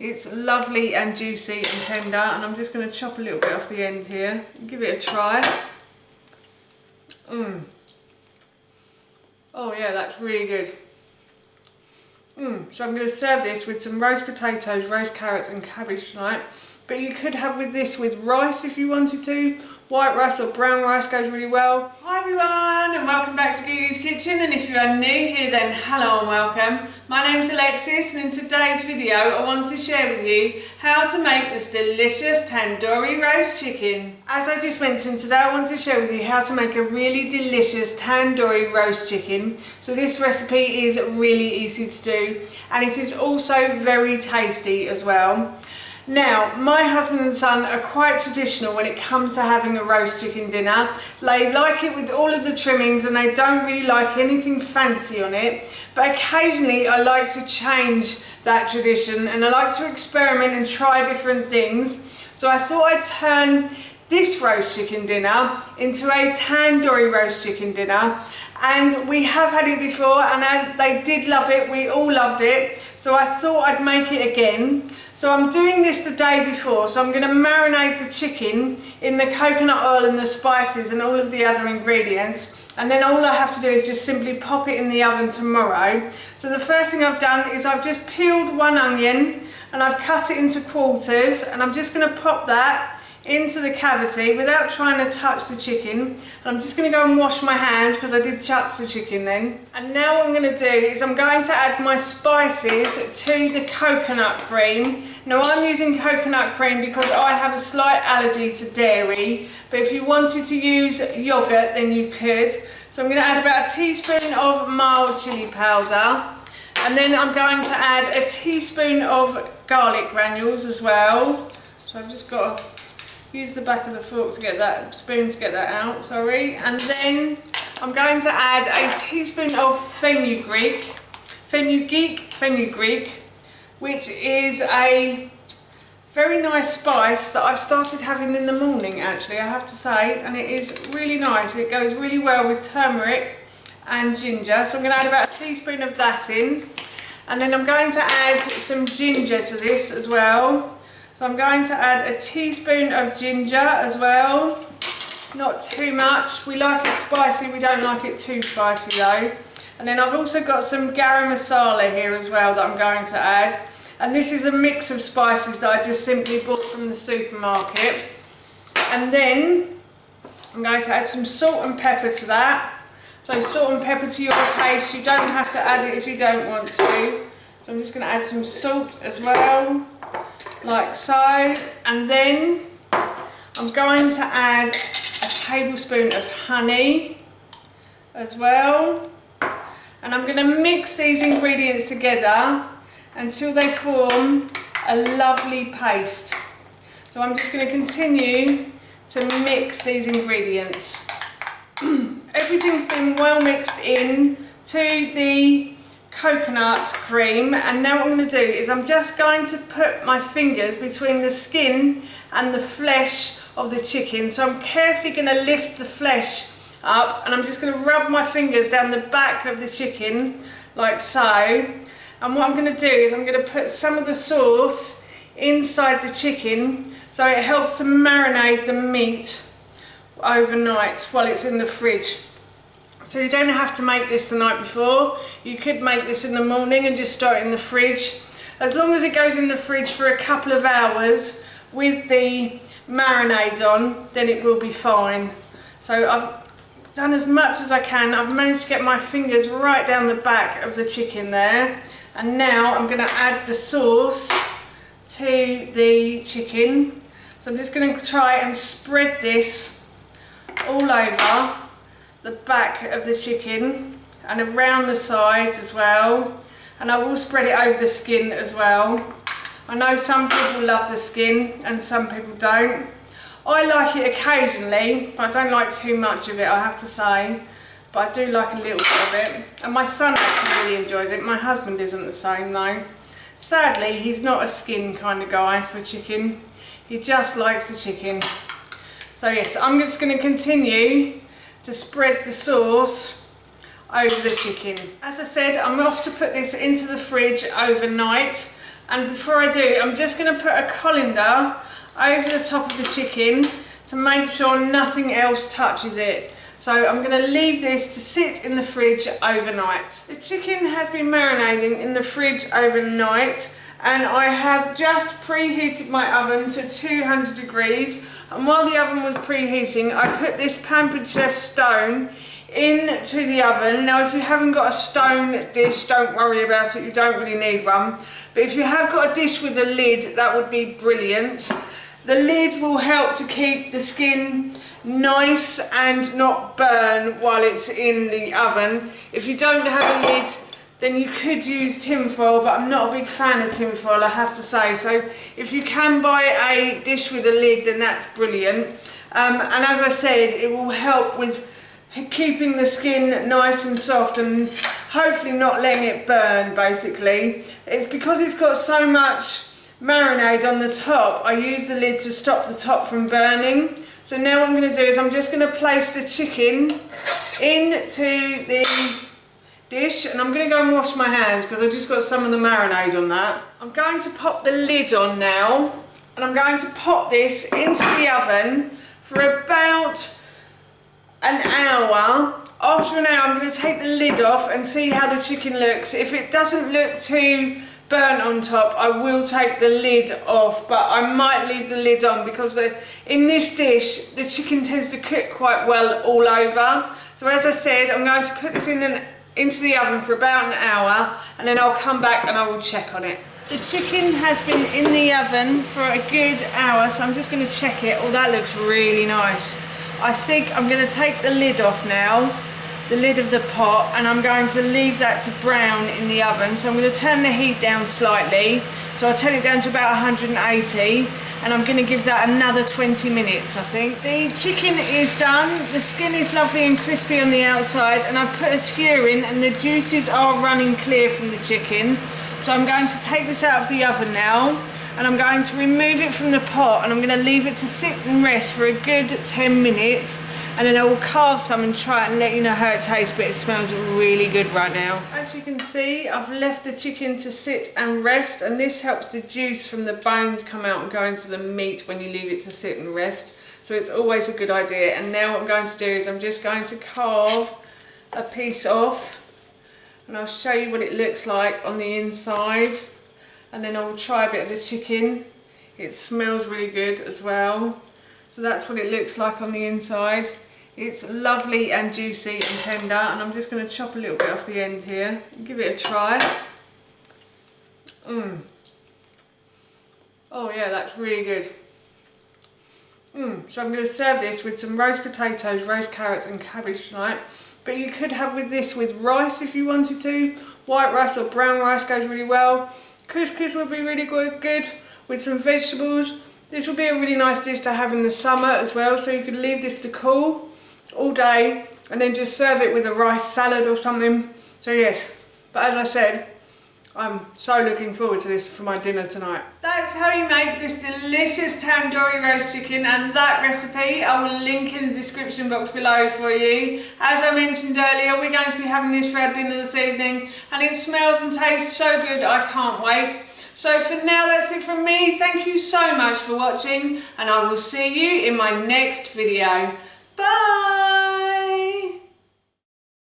It's lovely and juicy and tender, and I'm just going to chop a little bit off the end here and give it a try. Oh yeah, that's really good. So I'm going to serve this with some roast potatoes, roast carrots and cabbage tonight. But you could have this with rice if you wanted to. White rice or brown rice goes really well. Hi everyone, and welcome back to Gugu's Kitchen. And if you are new here, then hello and welcome. My name's Alexis, and in today's video I want to share with you how to make this delicious tandoori roast chicken. As I just mentioned, today I want to share with you how to make a really delicious tandoori roast chicken. So this recipe is really easy to do, and it is also very tasty as well. Now, my husband and son are quite traditional when it comes to having a roast chicken dinner. They like it with all of the trimmings and they don't really like anything fancy on it. But occasionally I like to change that tradition and I like to experiment and try different things. So I thought I'd turn this roast chicken dinner into a tandoori roast chicken dinner, and we have had it before and they did love it. We all loved it, so I thought I'd make it again. So I'm doing this the day before, so I'm going to marinate the chicken in the coconut oil and the spices and all of the other ingredients, and then all I have to do is just simply pop it in the oven tomorrow. So the first thing I've done is I've just peeled one onion and I've cut it into quarters, and I'm just going to pop that into the cavity without trying to touch the chicken. And I'm just going to go and wash my hands because I did touch the chicken then. And now what I'm going to do is I'm going to add my spices to the coconut cream. Now I'm using coconut cream because I have a slight allergy to dairy, but if you wanted to use yogurt then you could. So I'm going to add about a teaspoon of mild chili powder, and then I'm going to add a teaspoon of garlic granules as well. So I've just got to use the back of the fork to get that, spoon to get that out, sorry. And then I'm going to add a teaspoon of fenugreek, which is a very nice spice that I've started having in the morning actually, I have to say, and it is really nice. It goes really well with turmeric and ginger. So I'm going to add about a teaspoon of that in, and then I'm going to add some ginger to this as well. So I'm going to add a teaspoon of ginger as well, not too much. We like it spicy, we don't like it too spicy though. And then I've also got some garam masala here as well that I'm going to add. And this is a mix of spices that I just simply bought from the supermarket. And then I'm going to add some salt and pepper to that. So salt and pepper to your taste, you don't have to add it if you don't want to. So I'm just going to add some salt as well, like so, and then I'm going to add a tablespoon of honey as well, and I'm going to mix these ingredients together until they form a lovely paste. So I'm just going to continue to mix these ingredients. Everything's been well mixed in to the coconut cream, and now what I'm going to do is I'm just going to put my fingers between the skin and the flesh of the chicken. So I'm carefully going to lift the flesh up, and I'm just going to rub my fingers down the back of the chicken like so. And what I'm going to do is I'm going to put some of the sauce inside the chicken so it helps to marinate the meat overnight while it's in the fridge. So you don't have to make this the night before. You could make this in the morning and just store it in the fridge. As long as it goes in the fridge for a couple of hours with the marinade on, then it will be fine. So I've done as much as I can. I've managed to get my fingers right down the back of the chicken there. And now I'm going to add the sauce to the chicken. So I'm just going to try and spread this all over the back of the chicken and around the sides as well, and I will spread it over the skin as well. I know some people love the skin and some people don't. I like it occasionally, but I don't like too much of it, I have to say, but I do like a little bit of it, and my son actually really enjoys it. My husband isn't the same though. Sadly, he's not a skin kind of guy for chicken, he just likes the chicken. So yes, I'm just going to continue to spread the sauce over the chicken. As I said, I'm off to put this into the fridge overnight. And before I do, I'm just going to put a colander over the top of the chicken to make sure nothing else touches it. So I'm going to leave this to sit in the fridge overnight. The chicken has been marinating in the fridge overnight, and I have just preheated my oven to 200 degrees. And while the oven was preheating, I put this Pampered Chef stone into the oven. Now if you haven't got a stone dish, don't worry about it, you don't really need one. But if you have got a dish with a lid, that would be brilliant. The lid will help to keep the skin nice and not burn while it's in the oven. If you don't have a lid, then you could use tinfoil, but I'm not a big fan of tinfoil, I have to say. So if you can buy a dish with a lid, then that's brilliant. And as I said, it will help with keeping the skin nice and soft and hopefully not letting it burn, basically. It's because it's got so much marinade on the top, I use the lid to stop the top from burning. So now what I'm going to do is I'm just going to place the chicken into the dish, and I'm going to go and wash my hands because I've just got some of the marinade on that. I'm going to pop the lid on now, and I'm going to pop this into the oven for about an hour. After an hour I'm going to take the lid off and see how the chicken looks. If it doesn't look too burnt on top, I will take the lid off, but I might leave the lid on because in this dish the chicken tends to cook quite well all over. So as I said, I'm going to put this into the oven for about an hour, and then I'll come back and I will check on it. The chicken has been in the oven for a good hour, so I'm just going to check it. Oh, that looks really nice. I think I'm going to take the lid off now, the lid of the pot, and I'm going to leave that to brown in the oven. So I'm going to turn the heat down slightly. So I'll turn it down to about 180, and I'm going to give that another 20 minutes, I think. The chicken is done. The skin is lovely and crispy on the outside, and I've put a skewer in and the juices are running clear from the chicken. So I'm going to take this out of the oven now, and I'm going to remove it from the pot, and I'm going to leave it to sit and rest for a good 10 minutes, and then I will carve some and try it and let you know how it tastes, but it smells really good right now. As you can see, I've left the chicken to sit and rest, and this helps the juice from the bones come out and go into the meat when you leave it to sit and rest. So it's always a good idea. And now what I'm going to do is I'm just going to carve a piece off, and I'll show you what it looks like on the inside. And then I will try a bit of the chicken. It smells really good as well. So that's what it looks like on the inside. It's lovely and juicy and tender, and I'm just going to chop a little bit off the end here and give it a try. Oh yeah, that's really good. So I'm going to serve this with some roast potatoes, roast carrots and cabbage tonight. But you could have this with rice if you wanted to. White rice or brown rice goes really well. Couscous would be really good with some vegetables. This would be a really nice dish to have in the summer as well, so you could leave this to cool all day and then just serve it with a rice salad or something. So yes, but as I said, I'm so looking forward to this for my dinner tonight. That's how you make this delicious tandoori roast chicken, and that recipe I will link in the description box below for you. As I mentioned earlier, we're going to be having this for our dinner this evening, and it smells and tastes so good, I can't wait. So for now, that's it from me. Thank you so much for watching, and I will see you in my next video. Bye!